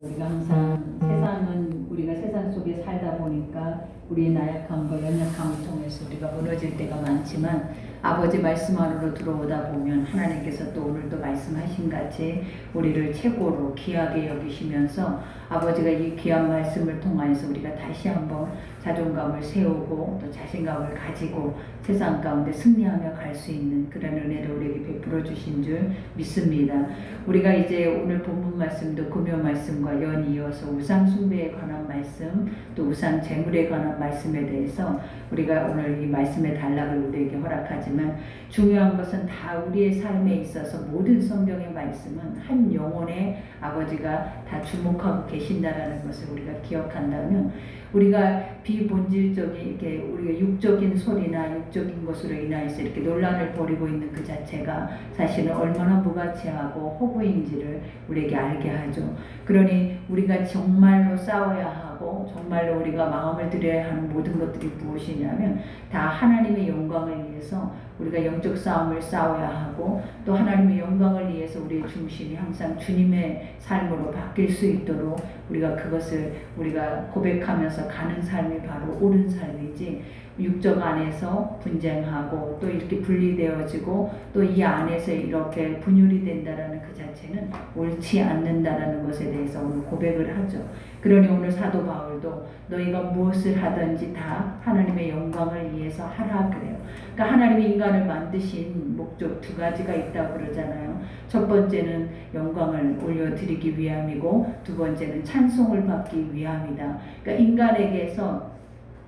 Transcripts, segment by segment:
우리가 항상 세상은 우리가 세상 속에 살다 보니까 우리의 나약함과 연약함을 통해서 우리가 무너질 때가 많지만 아버지 말씀 안으로 들어오다 보면 하나님께서 또 오늘도 말씀하신 같이 우리를 최고로 귀하게 여기시면서 아버지가 이 귀한 말씀을 통하여서 우리가 다시 한번 자존감을 세우고 또 자신감을 가지고 세상 가운데 승리하며 갈 수 있는 그런 은혜를 우리에게 베풀어 주신 줄 믿습니다. 우리가 이제 오늘 본문 말씀도 금요 말씀과 연이어서 우상 숭배에 관한 말씀 또 우상 제물에 관한 말씀에 대해서 우리가 오늘 이 말씀의 단락을 우리에게 허락하지만 중요한 것은 다 우리의 삶에 있어서 모든 성경의 말씀은 한 영혼의 아버지가 다 주목하고 계신다라는 것을 우리가 기억한다면 우리가 비본질적인 이렇게 우리가 육적인 소리나 육적인 것으로 인하여서 이렇게 논란을 벌이고 있는 그 자체가 사실은 얼마나 무가치하고 허구인지를 우리에게 알게 하죠. 그러니 우리가 정말로 싸워야 하고 정말로 우리가 마음을 들여야 하는 모든 것들이 무엇이냐면 다 하나님의 영광을 위해서 우리가 영적 싸움을 싸워야 하고 또 하나님의 영광을 위해서 우리의 중심이 항상 주님의 삶으로 바뀔 수 있도록 우리가 그것을 우리가 고백하면서 가는 삶이 바로 옳은 삶이지 육적 안에서 분쟁하고 또 이렇게 분리되어지고 또 이 안에서 이렇게 분열이 된다라는 그 자체는 옳지 않는다라는 것에 대해서 오늘 고백을 하죠. 그러니 오늘 사도 바울도 너희가 무엇을 하든지 다 하나님의 영광을 위해서 하라 그래요. 그러니까 하나님이 인간을 만드신 목적 두 가지가 있다고 그러잖아요. 첫 번째는 영광을 올려드리기 위함이고 두 번째는 찬송을 받기 위함이다. 그러니까 인간에게서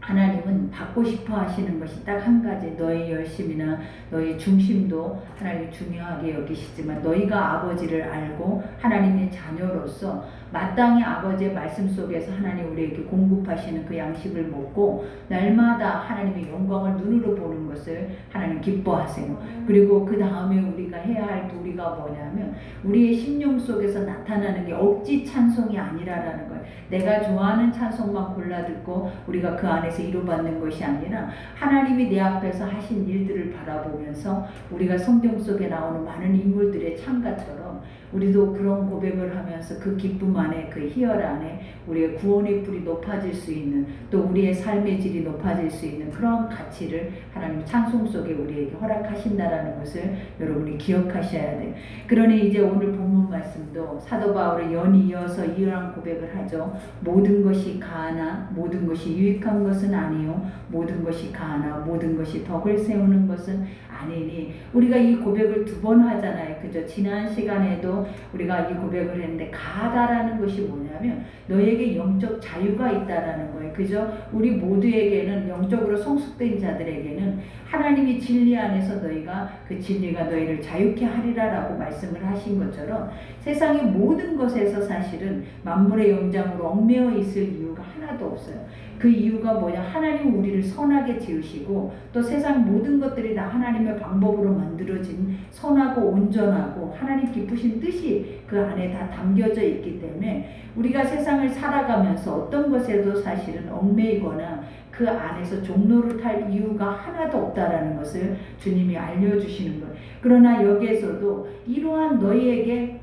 하나님은 받고 싶어 하시는 것이 딱 한 가지, 너의 열심이나 너의 중심도 하나님이 중요하게 여기시지만 너희가 아버지를 알고 하나님의 자녀로서 마땅히 아버지의 말씀 속에서 하나님 우리에게 공급하시는 그 양식을 먹고 날마다 하나님의 영광을 눈으로 보는 것을 하나님 기뻐하세요. 그리고 그 다음에 우리가 해야 할 도리가 뭐냐면 우리의 심령 속에서 나타나는 게 억지 찬송이 아니라라는 거예요. 내가 좋아하는 찬송만 골라 듣고 우리가 그 안에서 이루받는 것이 아니라 하나님이 내 앞에서 하신 일들을 바라보면서 우리가 성경 속에 나오는 많은 인물들의 참가처럼 우리도 그런 고백을 하면서 그 기쁨 안에 그 희열 안에 우리의 구원의 불이 높아질 수 있는 또 우리의 삶의 질이 높아질 수 있는 그런 가치를 하나님 찬송 속에 우리에게 허락하신다라는 것을 여러분이 기억하셔야 돼요. 그러니 이제 오늘 본문 말씀도 사도 바울의 연이어서 이러한 고백을 하죠. 모든 것이 가하나 모든 것이 유익한 것은 아니요 모든 것이 가하나 모든 것이 덕을 세우는 것은 아니니 우리가 이 고백을 두 번 하잖아요. 그죠? 지난 시간에도 우리가 이 고백을 했는데 가하다라는 것이 뭐냐면 너에게 영적 자유가 있다라는 거예요. 그죠? 우리 모두에게는 영적으로 성숙된 자들에게는 하나님이 진리 안에서 너희가 그 진리가 너희를 자유케 하리라라고 말씀을 하신 것처럼 세상의 모든 것에서 사실은 만물의 영장으로 얽매여 있을 이유가 하나도 없어요. 그 이유가 뭐냐? 하나님 우리를 선하게 지으시고 또 세상 모든 것들이 다 하나님의 방법으로 만들어진 선하고 온전하고 하나님 기쁘신 뜻이 그 안에 다 담겨져 있기 때문에 우리가 세상을 살아가면서 어떤 것에도 사실은 얽매이거나 그 안에서 종로를 탈 이유가 하나도 없다라는 것을 주님이 알려주시는 거예요. 그러나 여기에서도 이러한 너희에게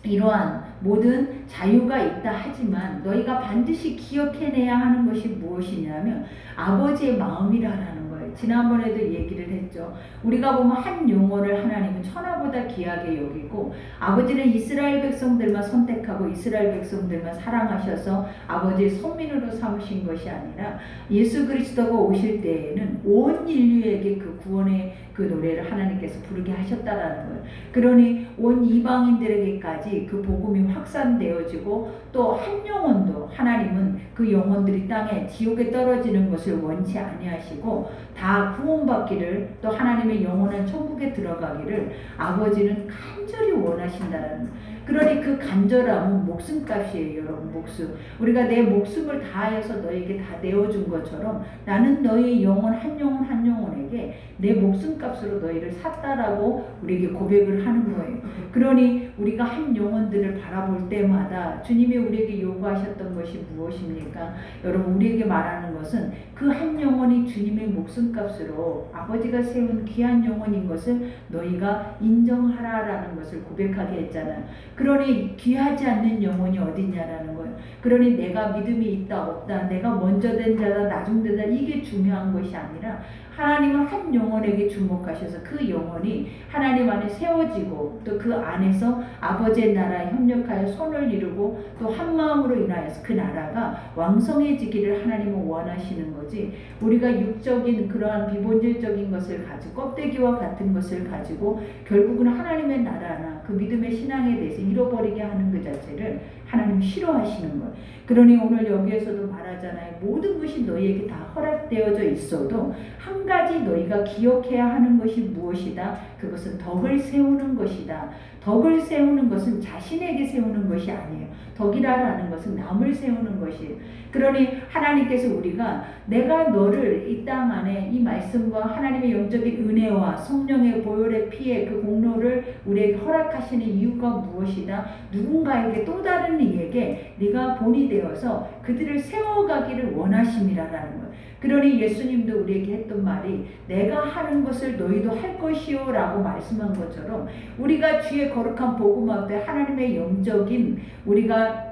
이러한 모든 자유가 있다 하지만 너희가 반드시 기억해내야 하는 것이 무엇이냐면 아버지의 마음이라는 거예요. 지난번에도 얘기를 했죠. 우리가 보면 한 영혼을 하나님은 천하보다 귀하게 여기고 아버지는 이스라엘 백성들만 선택하고 이스라엘 백성들만 사랑하셔서 아버지의 선민으로 삼으신 것이 아니라 예수 그리스도가 오실 때에는 온 인류에게 그 구원의 그 노래를 하나님께서 부르게 하셨다라는 거예요. 그러니 온 이방인들에게까지 그 복음이 확산되어지고 또 한 영혼도 하나님은 그 영혼들이 땅에 지옥에 떨어지는 것을 원치 아니하시고 다 구원받기를 또 하나님의 영원한 천국에 들어가기를 아버지는 간절히 원하신다라는 거예요. 그러니 그 간절함은 목숨값이에요. 여러분 목숨. 우리가 내 목숨을 다하여서 너에게 다 내어준 것처럼 나는 너의 영혼 한 영혼 한 영혼에게 내 목숨값으로 너희를 샀다라고 우리에게 고백을 하는 거예요. 그러니 우리가 한 영혼들을 바라볼 때마다 주님이 우리에게 요구하셨던 것이 무엇입니까? 여러분 우리에게 말하는 것은 그 한 영혼이 주님의 목숨값으로 아버지가 세운 귀한 영혼인 것을 너희가 인정하라라는 것을 고백하게 했잖아요. 그러니 귀하지 않는 영혼이 어디냐라는 거예요. 그러니 내가 믿음이 있다 없다, 내가 먼저 된 자다 나중되다, 이게 중요한 것이 아니라 하나님은 한 영혼에게 주목하셔서 그 영혼이 하나님 안에 세워지고 또 그 안에서 아버지의 나라에 협력하여 손을 이루고 또 한 마음으로 인하여서 그 나라가 왕성해지기를 하나님은 원하시는 거지, 우리가 육적인 그러한 비본질적인 것을 가지고 껍데기와 같은 것을 가지고 결국은 하나님의 나라나 그 믿음의 신앙에 대해서 잃어버리게 하는 그 자체를 하나님 싫어하시는 거예요. 그러니 오늘 여기에서도 말하잖아요. 모든 것이 너희에게 다 허락되어져 있어도 한 가지 너희가 기억해야 하는 것이 무엇이다? 그것은 덕을 세우는 것이다. 덕을 세우는 것은 자신에게 세우는 것이 아니에요. 덕이라는 것은 남을 세우는 것이에요. 그러니 하나님께서 우리가 내가 너를 이 땅 안에 이 말씀과 하나님의 영적인 은혜와 성령의 보혈의 피의 그 공로를 우리에게 허락하시는 이유가 무엇이다? 누군가에게 또 다른 이에게 네가 본이 되어서 그들을 세워가기를 원하심이라라는 거예요. 그러니 예수님도 우리에게 했던 말이 내가 하는 것을 너희도 할 것이요 라고 말씀한 것처럼 우리가 주의 거룩한 복음 앞에 하나님의 영적인 우리가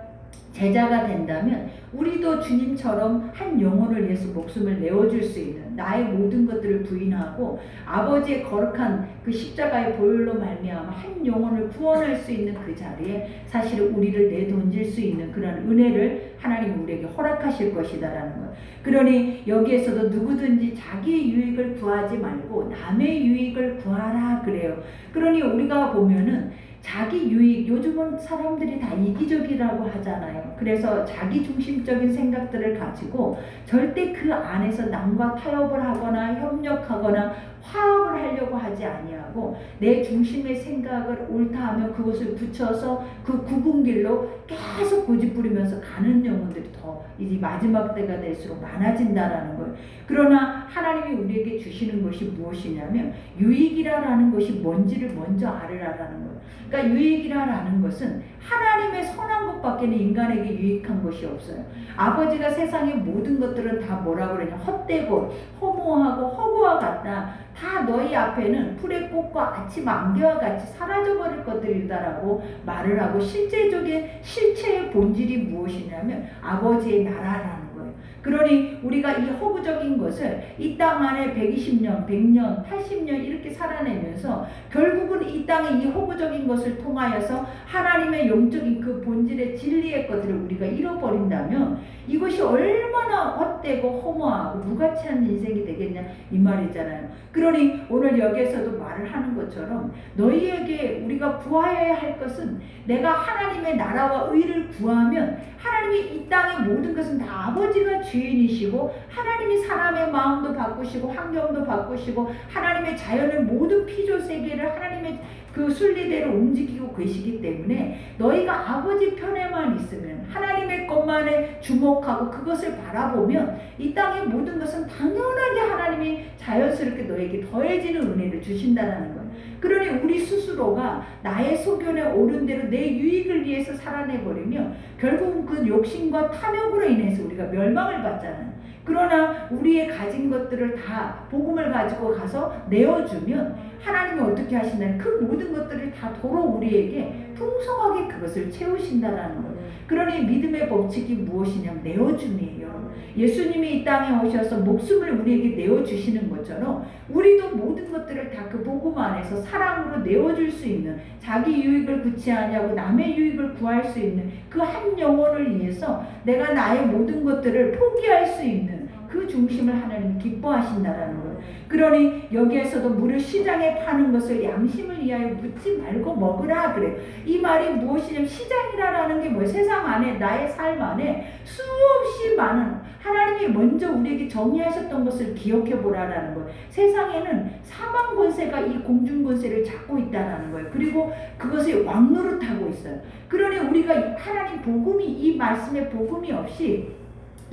제자가 된다면 우리도 주님처럼 한 영혼을 위해서 목숨을 내어줄 수 있는, 나의 모든 것들을 부인하고 아버지의 거룩한 그 십자가의 보혈로 말미암아 한 영혼을 구원할 수 있는 그 자리에 사실은 우리를 내던질 수 있는 그런 은혜를 하나님 우리에게 허락하실 것이다라는 거예요. 그러니 여기에서도 누구든지 자기의 유익을 구하지 말고 남의 유익을 구하라 그래요. 그러니 우리가 보면은 자기 유익, 요즘은 사람들이 다 이기적이라고 하잖아요. 그래서 자기 중심적인 생각들을 가지고 절대 그 안에서 남과 타협을 하거나 협력하거나 화합을 하려고 하지 아니하고 내 중심의 생각을 옳다 하면 그것을 붙여서 그 굽은 길로 계속 고집부리면서 가는 영혼들이 더 이제 마지막 때가 될수록 많아진다라는 거예요. 그러나 하나님이 우리에게 주시는 것이 무엇이냐면 유익이라는 것이 뭔지를 먼저 알으라라는 거예요. 그러니까 유익이라는 것은 하나님의 선한 것밖에는 인간에게 유익한 것이 없어요. 아버지가 세상의 모든 것들은 다 뭐라 그러냐, 헛되고 허무하고 허구와 같다. 다 너희 앞에는 풀의 꽃과 아침 안개와 같이 사라져버릴 것들이다라고 말을 하고 실제적인 실체의 본질이 무엇이냐면 아버지의 나라라는 거예요. 그러니 우리가 이 허구적인 것을 이 땅 안에 120년, 100년, 80년 이렇게 살아내면서 결국은 이 땅의 이 허구적인 것을 통하여서 하나님의 영적인 그 본질의 진리의 것들을 우리가 잃어버린다면 이것이 얼마나 헛되고 허무하고 무가치한 인생이 되겠냐 이 말이잖아요. 그러니 오늘 여기에서도 말을 하는 것처럼 너희에게 우리가 구하여야 할 것은 내가 하나님의 나라와 의를 구하면 하나님이 이 땅의 모든 것은 다 아버지가 주인이시고 하나님이 사람의 마음도 바꾸시고 환경도 바꾸시고 하나님의 자연의 모든 피조 세계를 하나님의 그 순리대로 움직이고 계시기 때문에 너희가 아버지 편에만 있으면 하나님의 것만에 주목하고 그것을 바라보면 이 땅의 모든 것은 당연하게 하나님이 자연스럽게 너에게 더해지는 은혜를 주신다는 거예요. 그러니 우리 스스로가 나의 소견에 옳은 대로 내 유익을 위해서 살아내버리면 결국은 그 욕심과 탐욕으로 인해서 우리가 멸망을 받잖아요. 그러나 우리의 가진 것들을 다 복음을 가지고 가서 내어주면 하나님이 어떻게 하시나요? 그 모든 것들을 다 도로 우리에게 풍성하게 그것을 채우신다라는 거예요. 그러니 믿음의 법칙이 무엇이냐면 내어줌이에요. 예수님이 이 땅에 오셔서 목숨을 우리에게 내어주시는 것처럼 우리도 모든 것들을 다 그 복음 안에서 사랑으로 내어줄 수 있는, 자기 유익을 구치하냐고 남의 유익을 구할 수 있는 그 한 영혼을 위해서 내가 나의 모든 것들을 포기할 수 있는 그 중심을 하나님이 기뻐하신다라는 거예요. 그러니 여기에서도 물을 시장에 파는 것을 양심을 위하여 묻지 말고 먹으라 그래요. 이 말이 무엇이냐면 시장이라는 게 뭐예요? 세상 안에 나의 삶 안에 수없이 많은 하나님이 먼저 우리에게 정의하셨던 것을 기억해 보라라는 거예요. 세상에는 사망 권세가 이 공중 권세를 잡고 있다라는 거예요. 그리고 그것을 왕노릇하고 있어요. 그러니 우리가 하나님 복음이, 이 말씀의 복음이 없이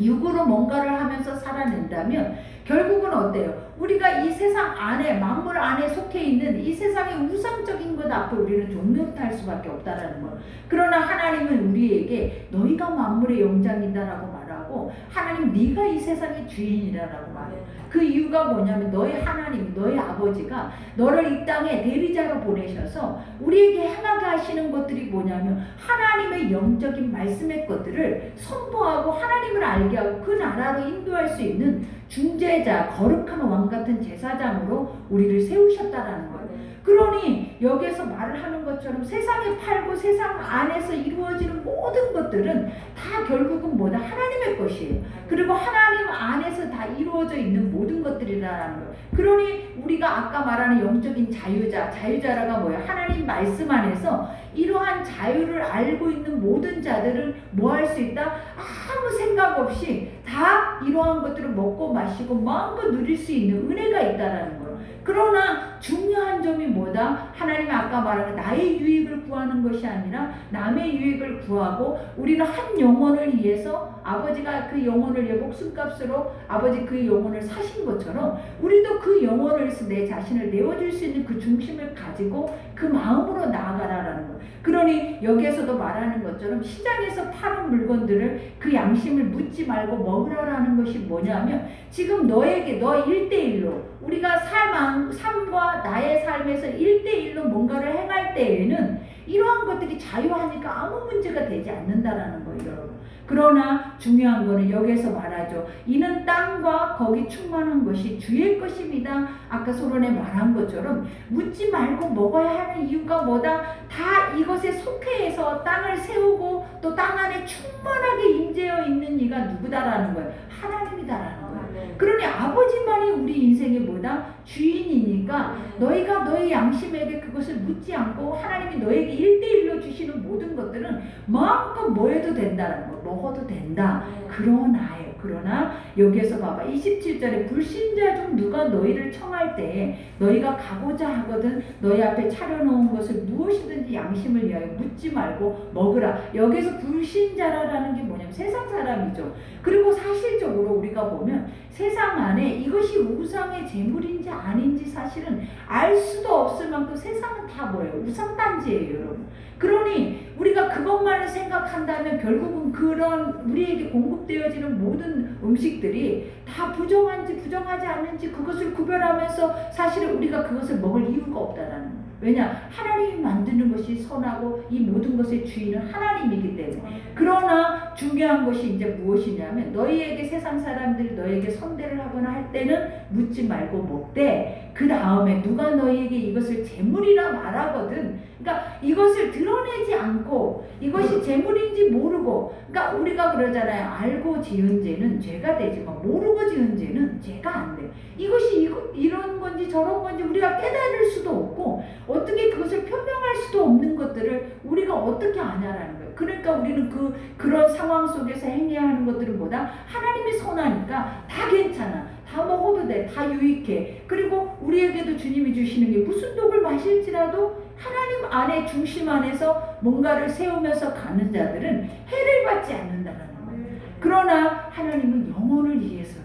육으로 뭔가를 하면서 살아낸다면 결국은 어때요? 우리가 이 세상 안에, 만물 안에 속해 있는 이 세상의 우상적인 것 앞에 우리는 종노릇할 수밖에 없다라는 거예요. 그러나 하나님은 우리에게 너희가 만물의 영장이다라고 말하고 하고 하나님 네가 이 세상의 주인이라고 말해요. 그 이유가 뭐냐면 너의 하나님, 너의 아버지가 너를 이 땅에 대리자로 보내셔서 우리에게 행하게 하시는 것들이 뭐냐면 하나님의 영적인 말씀의 것들을 선포하고 하나님을 알게 하고 그 나라로 인도할 수 있는 중재자, 거룩한 왕 같은 제사장으로 우리를 세우셨다라는 거예요. 그러니 여기에서 말을 하는 것처럼 세상에 팔고 세상 안에서 이루어지는 모든 것들은 다 결국은 뭐다? 하나님의 것이에요. 그리고 하나님 안에서 다 이루어져 있는 모든 것들이라는 거예요. 그러니 우리가 아까 말하는 영적인 자유자라가 뭐예요? 하나님 말씀 안에서 이러한 자유를 알고 있는 모든 자들은 뭐 할 수 있다? 아무 생각 없이 다 이러한 것들을 먹고 마시고 마음껏 누릴 수 있는 은혜가 있다라는 거예요. 그러나 중요한 점이 뭐다? 하나님이 아까 말한 나의 유익을 구하는 것이 아니라 남의 유익을 구하고 우리는 한 영혼을 위해서 아버지가 그 영혼을 위해 목숨값으로 아버지 그 영혼을 사신 것처럼 우리도 그 영혼을 위해서 내 자신을 내어줄 수 있는 그 중심을 가지고 그 마음으로 나아가라라는 거. 그러니 여기에서도 말하는 것처럼 시장에서 파는 물건들을 그 양심을 묻지 말고 먹으라라는 것이 뭐냐면 지금 너에게 너 1대1로 우리가 삶과 나의 삶에서 1대1로 뭔가를 행할 때에는 이러한 것들이 자유하니까 아무 문제가 되지 않는다라는 거예요, 여러분. 그러나 중요한 거는 여기에서 말하죠. 이는 땅과 거기 충만한 것이 주의 것입니다. 아까 소론에 말한 것처럼 묻지 말고 먹어야 하는 이유가 뭐다? 다 이것에 속해서 땅을 세우고 또 땅 안에 충만하게 임재해 있는 이가 누구다라는 거예요. 하나님이다라는 거예요. 그러니 아버지만이 우리 인생의 뭐다? 주인이니까 너희가 너희 양심에게 그것을 묻지 않고 하나님이 너에게 1대1로 주시는 모든 것들은 마음껏 뭐 해도 된다는 거, 먹어도 된다. 그러나 여기에서 봐봐 27절에 불신자 중 누가 너희를 청할 때에 너희가 가고자 하거든 너희 앞에 차려놓은 것을 무엇이든지 양심을 위하여 묻지 말고 먹으라. 여기서 불신자라는 게 뭐냐면 세상 사람이죠. 그리고 사실적으로 우리가 보면 세상 안에 이것이 우상의 제물인지 아닌지 사실은 알 수도 없을 만큼 세상은 다 뭐예요? 우상단지예요, 여러분. 그러니 우리가 그것만을 생각한다면 결국은 그런 우리에게 공급되어지는 모든 음식들이 다 부정한지 부정하지 않는지 그것을 구별하면서 사실은 우리가 그것을 먹을 이유가 없다라는 거예요. 왜냐? 하나님이 만드는 것이 선하고 이 모든 것의 주인은 하나님이기 때문에. 그러나 중요한 것이 이제 무엇이냐면 너희에게 세상 사람들이 너희에게 선대를 하거나 할 때는 묻지 말고 먹되 그 다음에 누가 너희에게 이것을 제물이라 말하거든. 그러니까 이것을 드러내지 않고 이것이 제물인지 모르고, 그러니까 우리가 그러잖아요. 알고 지은 죄는 죄가 되지만 모르고 지은 죄는 죄가 안 돼. 이것이 이런 건지 저런 건지 우리가 깨달을 수도 없고 어떻게 그것을 표명할 수도 없는 것들을 우리가 어떻게 아냐라는 거예요. 그러니까 우리는 그런 상황 속에서 행해야 하는 것들은 뭐다? 하나님이 선하니까 다 괜찮아. 다 먹어도 돼. 다 유익해. 그리고 우리에게도 주님이 주시는 게 무슨 독을 마실지라도 하나님 안에 중심 안에서 뭔가를 세우면서 가는 자들은 해를 받지 않는다는 거예요. 그러나 하나님은 영혼을 위해서는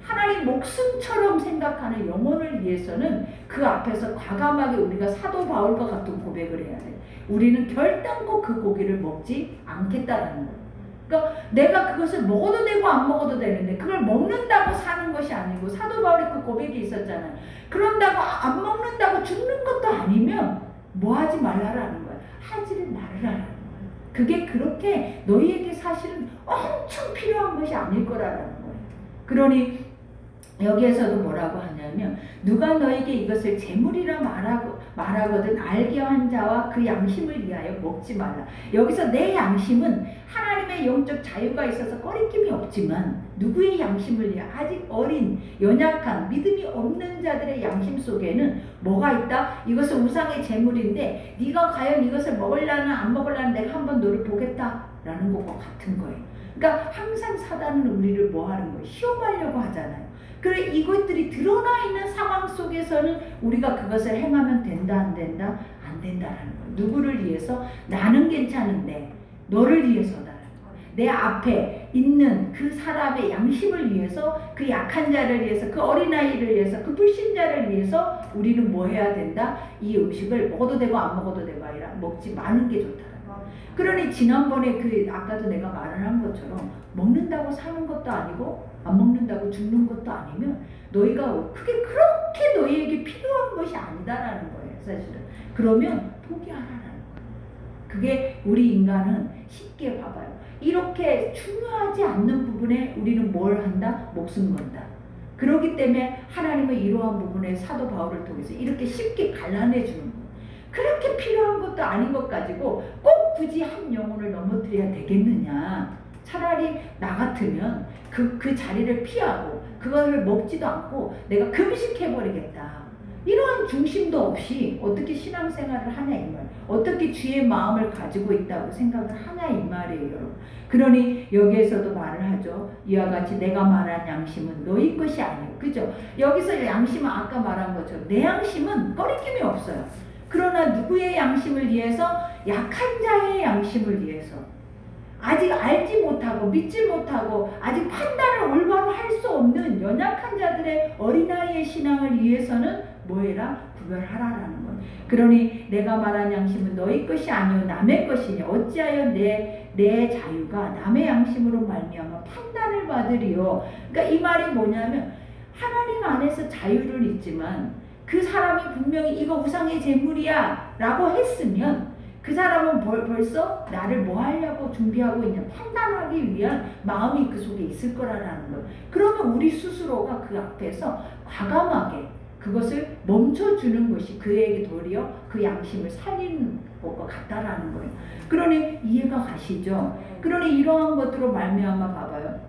하나님 목숨처럼 생각하는 영혼을 위해서는 그 앞에서 과감하게 우리가 사도 바울과 같은 고백을 해야 돼. 우리는 결단코 그 고기를 먹지 않겠다라는 거예요. 그러니까 내가 그것을 먹어도 되고 안 먹어도 되는데 그걸 먹는다고 사는 것이 아니고 사도 바울의 그 고백이 있었잖아요. 그런다고 안 먹는다고 죽는 것도 아니면 뭐 하지 말라라는 거예요. 하지를 말라라는 거예요. 그게 그렇게 너희에게 사실은 엄청 필요한 것이 아닐 거라는 거예요. 그러니 여기에서도 뭐라고 하냐면 누가 너에게 이것을 제물이라 말하거든 알게 한 자와 그 양심을 위하여 먹지 말라. 여기서 내 양심은 하나님의 영적 자유가 있어서 꺼리낌이 없지만 누구의 양심을 위하여 아직 어린 연약한 믿음이 없는 자들의 양심 속에는 뭐가 있다? 이것은 우상의 제물인데 네가 과연 이것을 먹으려는 안 먹으려는 내가 한번 너를 보겠다라는 것과 같은 거예요. 그러니까 항상 사단은 우리를 뭐 하는 거예요? 시험하려고 하잖아요. 그래 이것들이 드러나 있는 상황 속에서는 우리가 그것을 행하면 된다 안 된다? 안 된다라는 거예요. 누구를 위해서? 나는 괜찮은데 너를 위해서다라는 거예요. 내 앞에 있는 그 사람의 양심을 위해서, 그 약한 자를 위해서, 그 어린아이를 위해서, 그 불신자를 위해서 우리는 뭐 해야 된다? 이 음식을 먹어도 되고 안 먹어도 되고 아니라 먹지 마는 게 좋다라는 거예요. 그러니 지난번에 아까도 내가 말을 한 것처럼 먹는다고 사는 것도 아니고 안 먹는다고 죽는 것도 아니면 너희가 그게 그렇게 너희에게 필요한 것이 아니다라는 거예요. 사실은. 그러면 포기하라는 거예요. 그게 우리 인간은 쉽게 봐봐요. 이렇게 중요하지 않는 부분에 우리는 뭘 한다? 목숨 건다. 그렇기 때문에 하나님은 이러한 부분에 사도 바울을 통해서 이렇게 쉽게 갈라내 주는 거예요. 그렇게 필요한 것도 아닌 것 가지고 꼭 굳이 한 영혼을 넘어뜨려야 되겠느냐. 차라리 나 같으면 그 자리를 피하고 그거를 먹지도 않고 내가 금식해버리겠다. 이러한 중심도 없이 어떻게 신앙생활을 하냐 이 말. 어떻게 주의 마음을 가지고 있다고 생각을 하냐 이 말이에요. 여러분. 그러니 여기에서도 말을 하죠. 이와 같이 내가 말한 양심은 너희 것이 아니에요. 그죠? 여기서 양심은 아까 말한 것처럼 내 양심은 꺼리낌이 없어요. 그러나 누구의 양심을 위해서? 약한 자의 양심을 위해서. 아직 알지 못하고 믿지 못하고 아직 판단을 올바로 할 수 없는 연약한 자들의 어린아이의 신앙을 위해서는 뭐해라? 구별하라라는 거예요. 그러니 내가 말한 양심은 너희 것이 아니요 남의 것이니 어찌하여 내 자유가 남의 양심으로 말미암아 판단을 받으리요. 그러니까 이 말이 뭐냐면 하나님 안에서 자유를 있지만 그 사람이 분명히 이거 우상의 제물이야 라고 했으면 그 사람은 벌써 나를 뭐 하려고 준비하고 있냐 판단하기 위한 마음이 그 속에 있을 거라는 거예요. 그러면 우리 스스로가 그 앞에서 과감하게 그것을 멈춰주는 것이 그에게 도리어 그 양심을 살리는 것과 같다라는 거예요. 그러니 이해가 가시죠? 그러니 이러한 것들로 말미암아 봐봐요.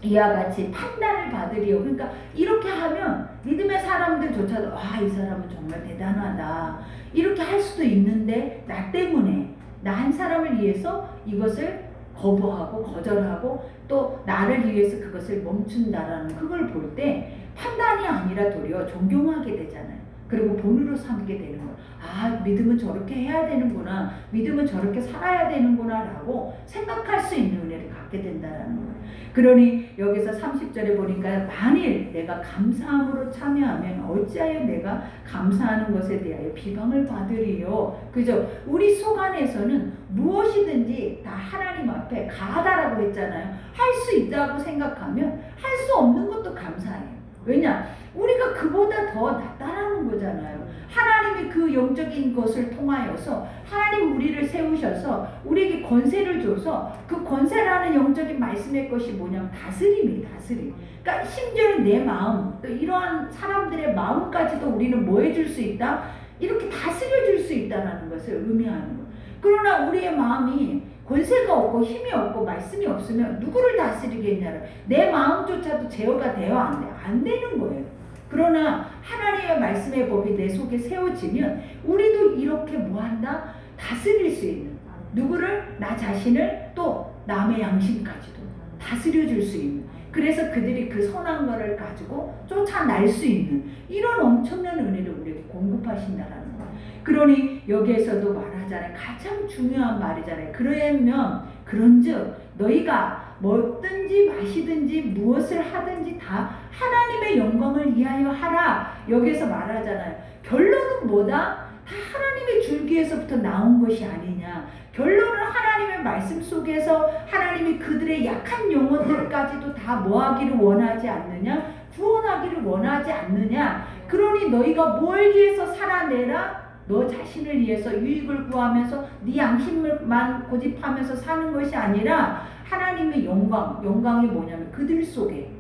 이와 같이 판단을 받으리요. 그러니까 이렇게 하면 믿음의 사람들조차도 이 사람은 정말 대단하다. 이렇게 할 수도 있는데 나 때문에 나 한 사람을 위해서 이것을 거부하고 거절하고 또 나를 위해서 그것을 멈춘다라는 그걸 볼 때 판단이 아니라 도리어 존경하게 되잖아요. 그리고 본으로 삼게 되는 거예요. 믿음은 저렇게 해야 되는구나. 믿음은 저렇게 살아야 되는구나 라고 생각할 수 있는 은혜를 갖게 된다는 거예요. 그러니 여기서 30절에 보니까 만일 내가 감사함으로 참여하면 어찌하여 내가 감사하는 것에 대하여 비방을 받으리요. 그죠? 우리 속 안에서는 무엇이든지 다 하나님 앞에 가하다라고 했잖아요. 할 수 있다고 생각하면 할 수 없는 것도 감사해요. 왜냐? 우리가 그보다 더 낫다라는 거잖아요. 하나님이 그 영적인 것을 통하여서 하나님 우리를 세우셔서 우리에게 권세를 줘서 그 권세라는 영적인 말씀의 것이 뭐냐면 다스림이에요. 다스림. 그러니까 심지어는 내 마음 또 이러한 사람들의 마음까지도 우리는 뭐 해줄 수 있다? 이렇게 다스려줄 수 있다는 것을 의미하는 거예요. 그러나 우리의 마음이 권세가 없고 힘이 없고 말씀이 없으면 누구를 다스리겠냐를 내 마음조차도 제어가 돼요? 안 돼요? 안 되는 거예요. 그러나 하나님의 말씀의 법이 내 속에 세워지면 우리도 이렇게 뭐한다? 다스릴 수 있는 누구를? 나 자신을 또 남의 양심까지도 다스려줄 수 있는 그래서 그들이 그 선한 것을 가지고 쫓아날 수 있는 이런 엄청난 은혜를 우리에게 공급하신다라는 거예요. 그러니 여기에서도 말하잖아요. 가장 중요한 말이잖아요. 그러면 그런즉 너희가 먹든지 마시든지 무엇을 하든지 다 하나님의 영광을 위하여 하라. 여기에서 말하잖아요. 결론은 뭐다? 다 하나님의 줄기에서부터 나온 것이 아니냐. 결론은 하나님의 말씀 속에서 하나님이 그들의 약한 영혼들까지도 다 뭐하기를 원하지 않느냐? 구원하기를 원하지 않느냐? 그러니 너희가 뭘 위해서 살아내라? 너 자신을 위해서 유익을 구하면서 네 양심만 고집하면서 사는 것이 아니라 하나님의 영광이 뭐냐면 그들 속에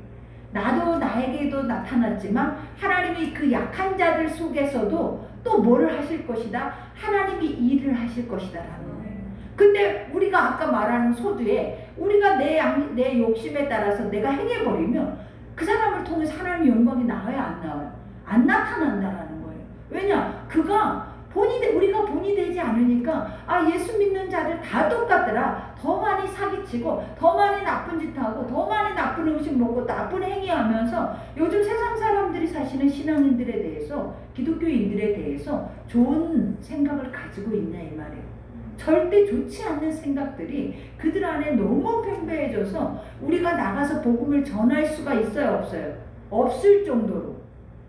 나도 나에게도 나타났지만 하나님이 그 약한 자들 속에서도 또 뭐를 하실 것이다? 하나님이 일을 하실 것이다 라는 거예요. 근데 우리가 아까 말하는 소두에 우리가 내 욕심에 따라서 내가 행해버리면 그 사람을 통해서 하나님의 영광이 나와요? 안 나와요? 안 나타난다라는 거예요. 왜냐? 그가 우리가 본이 되지 않으니까 예수 믿는 자들 다 똑같더라. 더 많이 사기치고 더 많이 나쁜 짓 하고 더 많이 나쁜 음식 먹고 나쁜 행위하면서 요즘 세상 사람들이 사시는 신앙인들에 대해서 기독교인들에 대해서 좋은 생각을 가지고 있냐 이 말이에요. 절대 좋지 않는 생각들이 그들 안에 너무 팽배해져서 우리가 나가서 복음을 전할 수가 있어요? 없어요? 없을 정도로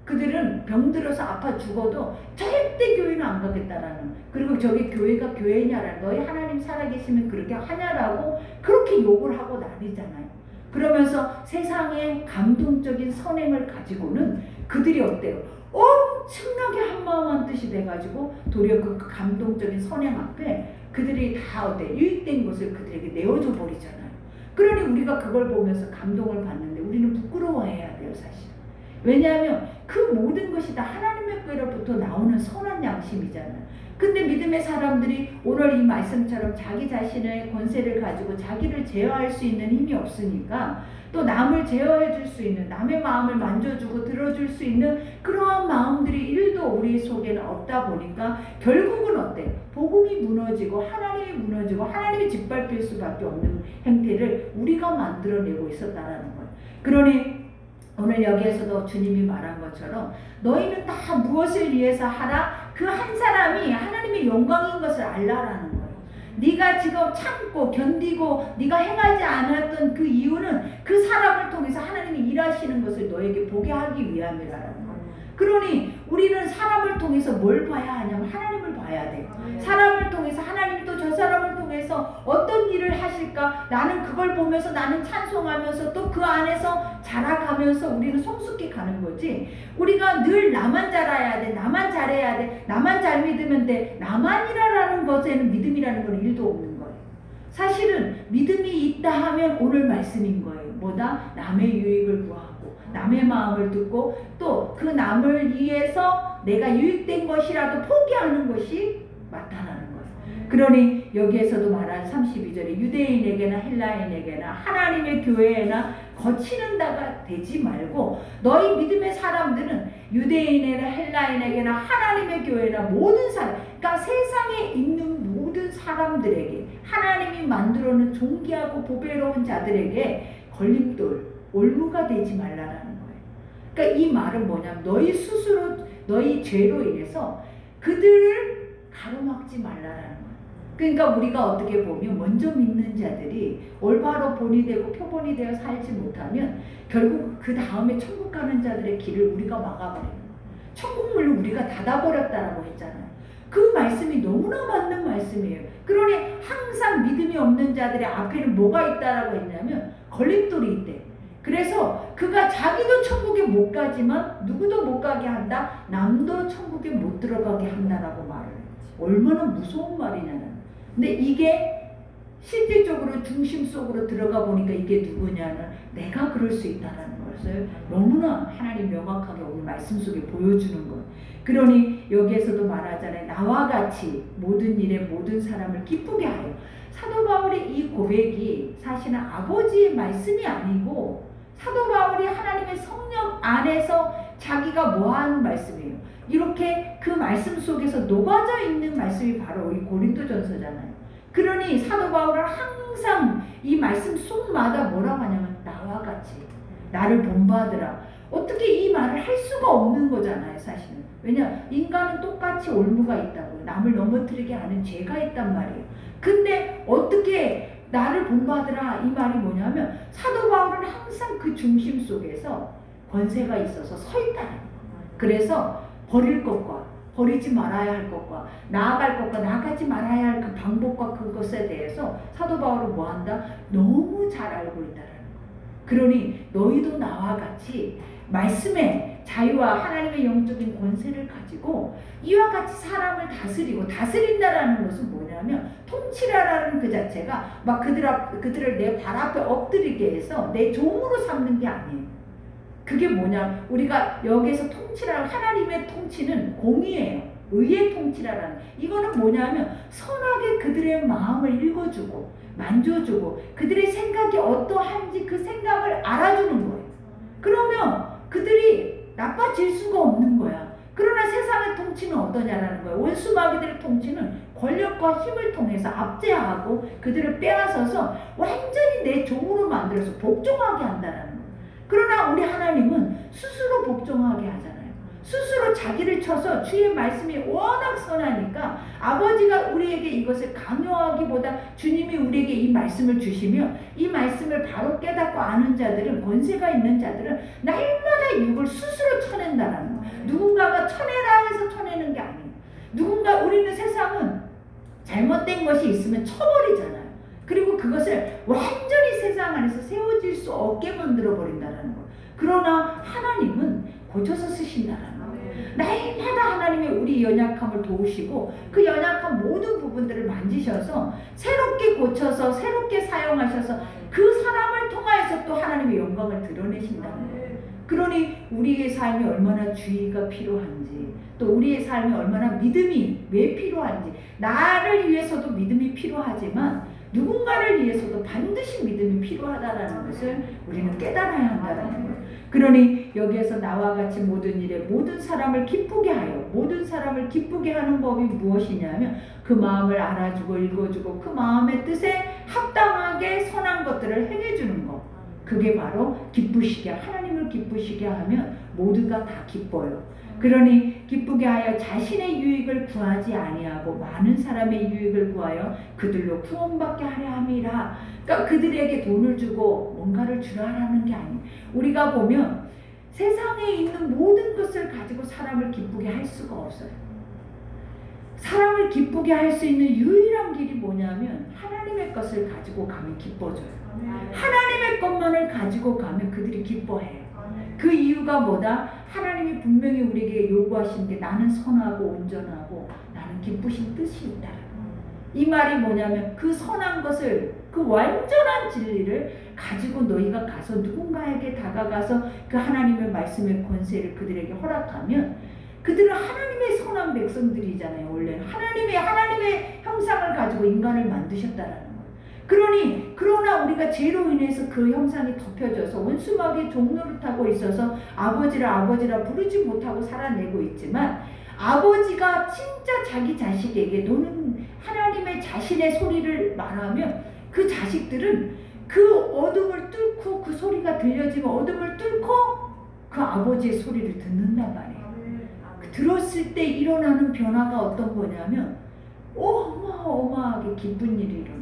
그들은 병들어서 아파 죽어도 절대 교회는 안 가겠다라는, 그리고 저기 교회가 교회냐라는, 너희 하나님 살아계시면 그렇게 하냐라고 그렇게 욕을 하고 난리잖아요. 그러면서 세상의 감동적인 선행을 가지고는 그들이 어때요? 엄청나게 한마음 한뜻이 돼가지고 도리어 그 감동적인 선행 앞에 그들이 다 어때? 유익된 것을 그들에게 내어줘 버리잖아요. 그러니 우리가 그걸 보면서 감동을 받는데 우리는 부끄러워해야 돼요, 사실. 왜냐하면 그 모든 것이 다 하나님의 꾀로부터 나오는 선한 양심이잖아요. 근데 믿음의 사람들이 오늘 이 말씀처럼 자기 자신의 권세를 가지고 자기를 제어할 수 있는 힘이 없으니까 또 남을 제어해 줄 수 있는, 남의 마음을 만져주고 들어줄 수 있는 그러한 마음들이 1도 우리 속에는 없다 보니까 결국은 어때? 복음이 무너지고 하나님이 무너지고 하나님이 짓밟힐 수밖에 없는 행태를 우리가 만들어내고 있었다라는 거예요. 그러니 오늘 여기에서도 주님이 말한 것처럼 너희는 다 무엇을 위해서 하라? 그 한 사람이 하나님의 영광인 것을 알라라는 거예요. 네가 지금 참고 견디고 네가 행하지 않았던 그 이유는 그 사람을 통해서 하나님이 일하시는 것을 너에게 보게 하기 위함이라는 거예요. 그러니 우리는 사람을 통해서 뭘 봐야 하냐면 하나님을 봐야 돼요. 사람을 통해서 하나님이 또 저 사람을 통해서 어떤 일을 하실까? 나는 그걸 보면서 나는 찬송하면서 또 그 안에서 자라가면서 우리는 성숙해 가는 거지. 우리가 늘 나만 잘해야 돼, 나만 잘해야 돼, 나만 잘 믿으면 돼, 나만이라는 것에는 믿음이라는 건 1도 없는 거예요. 사실은 믿음이 있다 하면 오늘 말씀인 거예요. 뭐다? 남의 유익을 구하고 남의 마음을 듣고 또 그 남을 위해서 내가 유익된 것이라도 포기하는 것이 마땅하는 거예요. 그러니 여기에서도 말한 32절에 유대인에게나 헬라인에게나 하나님의 교회에나 거치는 자가 되지 말고 너희 믿음의 사람들은 유대인에나 헬라인에게나 하나님의 교회나 모든 사람, 그러니까 세상에 있는 모든 사람들에게 하나님이 만들어놓은 존귀하고 보배로운 자들에게 걸림돌, 올무가 되지 말라라는 거예요. 그러니까 이 말은 뭐냐면 너희 스스로 너희 죄로 인해서 그들을 가로막지 말라라는 거예요. 그러니까 우리가 어떻게 보면 먼저 믿는 자들이 올바로 본이 되고 표본이 되어 살지 못하면 결국 그 다음에 천국 가는 자들의 길을 우리가 막아버리는 거예요. 천국 문을 우리가 닫아버렸다라고 했잖아요. 그 말씀이 너무나 맞는 말씀이에요. 그러니 항상 믿음이 없는 자들의 앞에는 뭐가 있다라고 했냐면 걸림돌이 있대. 그래서 그가 자기도 천국에 못 가지만 누구도 못 가게 한다. 남도 천국에 못 들어가게 한다라고 말을 해요. 얼마나 무서운 말이냐는. 근데 이게 실질적으로 중심 속으로 들어가 보니까 이게 누구냐는 내가 그럴 수 있다라는 것을 너무나 하나님 명확하게 오늘 말씀 속에 보여주는 거예요. 그러니 여기에서도 말하잖아요. 나와 같이 모든 일에 모든 사람을 기쁘게 하여. 사도 바울의 이 고백이 사실은 아버지의 말씀이 아니고 사도 바울이 하나님의 성령 안에서 자기가 뭐하는 말씀이에요. 이렇게 그 말씀 속에서 녹아져 있는 말씀이 바로 이 고린도전서잖아요. 그러니 사도 바울은 항상 이 말씀 속마다 뭐라고 하냐면 나와 같이 나를 본받으라. 어떻게 이 말을 할 수가 없는 거잖아요, 사실은. 왜냐, 인간은 똑같이 올무가 있다고요. 남을 넘어뜨리게 하는 죄가 있단 말이에요. 근데 어떻게 나를 본받으라 이 말이 뭐냐면 사도 바울은 항상 그 중심 속에서 권세가 있어서 서 있다는 거예요. 그래서 버릴 것과 버리지 말아야 할 것과 나아갈 것과 나아가지 말아야 할 그 방법과 그것에 대해서 사도 바울은 뭐한다? 너무 잘 알고 있다는 거예요. 그러니 너희도 나와 같이 말씀의 자유와 하나님의 영적인 권세를 가지고 이와 같이 사람을 다스리고, 다스린다라는 것은 뭐냐면 통치라라는 그 자체가 막 그들을 내 발 앞에 엎드리게 해서 내 종으로 삼는 게 아니에요. 그게 뭐냐, 우리가 여기서 통치라, 하나님의 통치는 공의예요. 의의 통치라라는, 이거는 뭐냐면 선하게 그들의 마음을 읽어주고 만져주고 그들의 생각이 어떠한지 그 생각을 알아주는 거예요. 그러면 그들이 나빠질 수가 없는 거야. 그러나 세상의 통치는 어떠냐라는 거예요. 원수마귀들의 통치는 권력과 힘을 통해서 압제하고 그들을 빼앗아서 완전히 내 종으로 만들어서 복종하게 한다는 거예요. 그러나 우리 하나님은 스스로 복종하게 하잖아요. 스스로 자기를 쳐서 주의 말씀이 워낙 선하니까 아버지가 우리에게 이것을 강요하기보다 주님이 우리에게 이 말씀을 주시며 이 말씀을 바로 깨닫고 아는 자들은, 권세가 있는 자들은 날마다 육을 스스로 쳐낸다는 거예요. 누군가가 쳐내라 해서 쳐내는 게 아니에요. 누군가 우리는 세상은 잘못된 것이 있으면 쳐버리잖아요. 그리고 그것을 완전히 세상 안에서 세워질 수 없게 만들어 버린다는 거. 그러나 하나님은 고쳐서 쓰신다는 거. 날마다 하나님이 우리 연약함을 도우시고 그 연약한 모든 부분들을 만지셔서 새롭게 고쳐서 새롭게 사용하셔서 그 사람을 통하여서 또 하나님의 영광을 드러내신다는 거예요. 그러니 우리의 삶이 얼마나 주의가 필요한지, 또 우리의 삶이 얼마나 믿음이 왜 필요한지, 나를 위해서도 믿음이 필요하지만 누군가를 위해서도 반드시 믿음이 필요하다는 것을 우리는 깨달아야 한다는 거예요. 그러니 여기에서 나와 같이 모든 일에 모든 사람을 기쁘게 하여, 모든 사람을 기쁘게 하는 법이 무엇이냐면 그 마음을 알아주고 읽어주고 그 마음의 뜻에 합당하게 선한 것들을 행해주는 것. 그게 바로 기쁘시게, 하나님을 기쁘시게 하면 모두가 다 기뻐요. 그러니 기쁘게 하여 자신의 유익을 구하지 아니하고 많은 사람의 유익을 구하여 그들로 구원받게 하려 함이라. 그러니까 그들에게 돈을 주고 뭔가를 주라라는 게 아니에요. 우리가 보면 세상에 있는 모든 것을 가지고 사람을 기쁘게 할 수가 없어요. 사람을 기쁘게 할 수 있는 유일한 길이 뭐냐면 하나님의 것을 가지고 가면 기뻐져요. 하나님의 것만을 가지고 가면 그들이 기뻐해요. 그 이유가 뭐다? 하나님이 분명히 우리에게 요구하신 게 나는 선하고 온전하고 나는 기쁘신 뜻이 있다. 이 말이 뭐냐면 그 선한 것을, 그 완전한 진리를 가지고 너희가 가서 누군가에게 다가가서 그 하나님의 말씀의 권세를 그들에게 허락하면 그들은 하나님의 선한 백성들이잖아요. 원래 하나님의 형상을 가지고 인간을 만드셨다라는 거예요. 그러나 우리가 죄로 인해서 그 형상이 덮여져서 원수마귀의 종노릇하고 있어서 아버지라 부르지 못하고 살아내고 있지만, 아버지가 진짜 자기 자식에게 너는 하나님의 자신의 소리를 말하면 그 자식들은 그 어둠을 뚫고, 그 소리가 들려지면 어둠을 뚫고 그 아버지의 소리를 듣는단 말이에요. 들었을 때 일어나는 변화가 어떤 거냐면 어마어마하게 기쁜 일이 일어나요.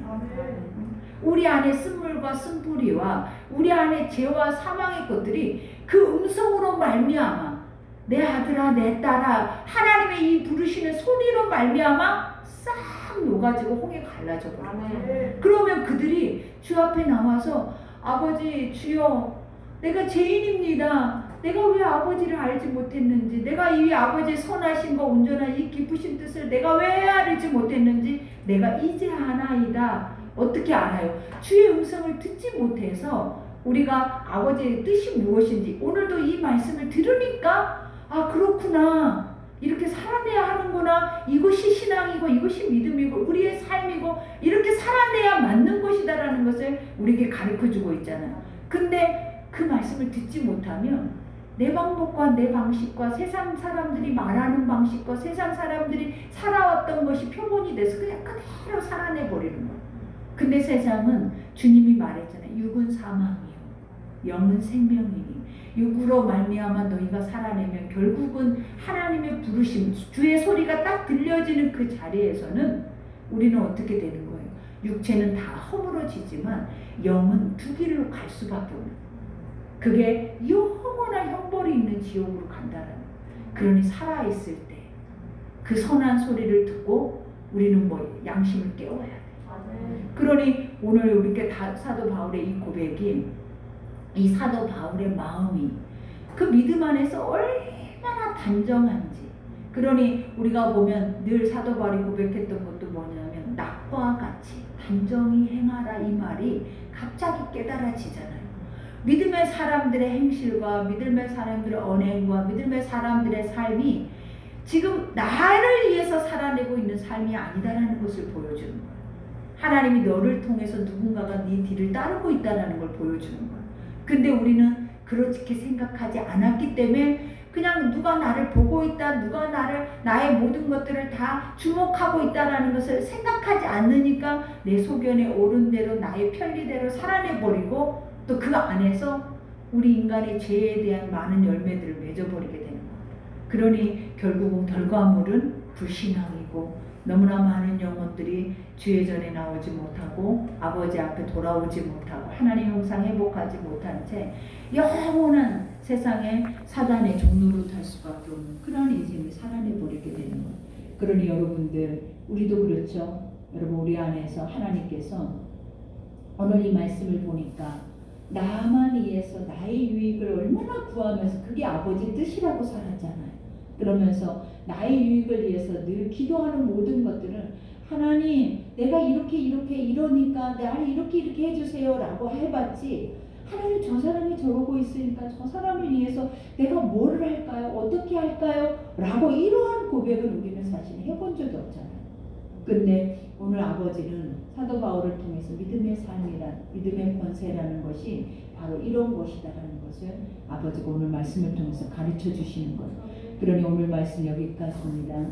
우리 안에 쓴물과 쓴뿌리와 우리 안에 죄와 사망의 것들이 그 음성으로 말미암아, 내 아들아 내 딸아, 하나님의 이 부르시는 소리로 말미암아 싹 녹아지고 홍해 갈라져 버려요. 그러면 그들이 주 앞에 나와서 아버지, 주여, 내가 죄인입니다. 내가 왜 아버지를 알지 못했는지, 내가 이 아버지의 선하심과 온전한 이 기쁘신 뜻을 내가 왜 알지 못했는지 내가 이제 아나이다. 어떻게 알아요? 주의 음성을 듣지 못해서 우리가 아버지의 뜻이 무엇인지 오늘도 이 말씀을 들으니까 아, 그렇구나, 이렇게 살아내야 하는구나, 이것이 신앙이고 이것이 믿음이고 우리의 삶이고 이렇게 살아내야 맞는 것이다라는 것을 우리에게 가르쳐주고 있잖아요. 근데 그 말씀을 듣지 못하면 내 방법과 내 방식과 세상 사람들이 말하는 방식과 세상 사람들이 살아왔던 것이 표본이 돼서 그냥 그대로 살아내버리는 거예요. 근데 세상은 주님이 말했잖아요. 육은 사망이요 영은 생명이니 육으로 말미암아 너희가 살아내면 결국은 하나님의 부르심, 주의 소리가 딱 들려지는 그 자리에서는 우리는 어떻게 되는 거예요? 육체는 다 허물어지지만 영은 두 길로 갈 수밖에 없는 거예요. 그게 영원한 형벌이 있는 지옥으로 간다는 거예요. 그러니 살아있을 때 그 선한 소리를 듣고 우리는 양심을 깨워야 돼요. 그러니 오늘 우리께 사도 바울의 이 고백이, 이 사도 바울의 마음이 그 믿음 안에서 얼마나 단정한지. 그러니 우리가 보면 늘 사도 바울이 고백했던 것도 뭐냐면 낙과 같이 단정히 행하라, 이 말이 갑자기 깨달아지잖아요. 믿음의 사람들의 행실과 믿음의 사람들의 언행과 믿음의 사람들의 삶이 지금 나를 위해서 살아내고 있는 삶이 아니다라는 것을 보여주는 거예요. 하나님이 너를 통해서 누군가가 네 뒤를 따르고 있다는 걸 보여주는 거예요. 근데 우리는 그렇게 생각하지 않았기 때문에 그냥 누가 나를 보고 있다, 누가 나의 모든 것들을 다 주목하고 있다라는 것을 생각하지 않으니까 내 소견에 옳은 대로 나의 편리대로 살아내버리고 또 그 안에서 우리 인간의 죄에 대한 많은 열매들을 맺어버리게 되는 거예요. 그러니 결국은 결과물은 불신앙이고 너무나 많은 영혼들이 주의 전에 나오지 못하고 아버지 앞에 돌아오지 못하고 하나님 형상 회복하지 못한 채 영원한 세상에 사단의 종노릇할 수밖에 없는 그런 인생을 살아내버리게 되는 거예요. 그러니 여러분들 우리도 그렇죠. 여러분 우리 안에서 하나님께서 오늘 이 말씀을 보니까 나만 위해서 나의 유익을 얼마나 구하면서 그게 아버지 뜻이라고 살았잖아요. 그러면서 나의 유익을 위해서 늘 기도하는 모든 것들은 하나님 내가 이렇게 이러니까 나를 이렇게 해주세요 라고 해봤지, 하나님 저 사람이 저러고 있으니까 저 사람을 위해서 내가 뭐를 할까요? 어떻게 할까요? 라고 이러한 고백을 우리는 사실 해본 적이 없잖아요. 근데 오늘 아버지는 사도 바울을 통해서 믿음의 삶이란, 믿음의 권세라는 것이 바로 이런 것이다라는 것을 아버지가 오늘 말씀을 통해서 가르쳐 주시는 거예요. 그러니 오늘 말씀 여기까지입니다.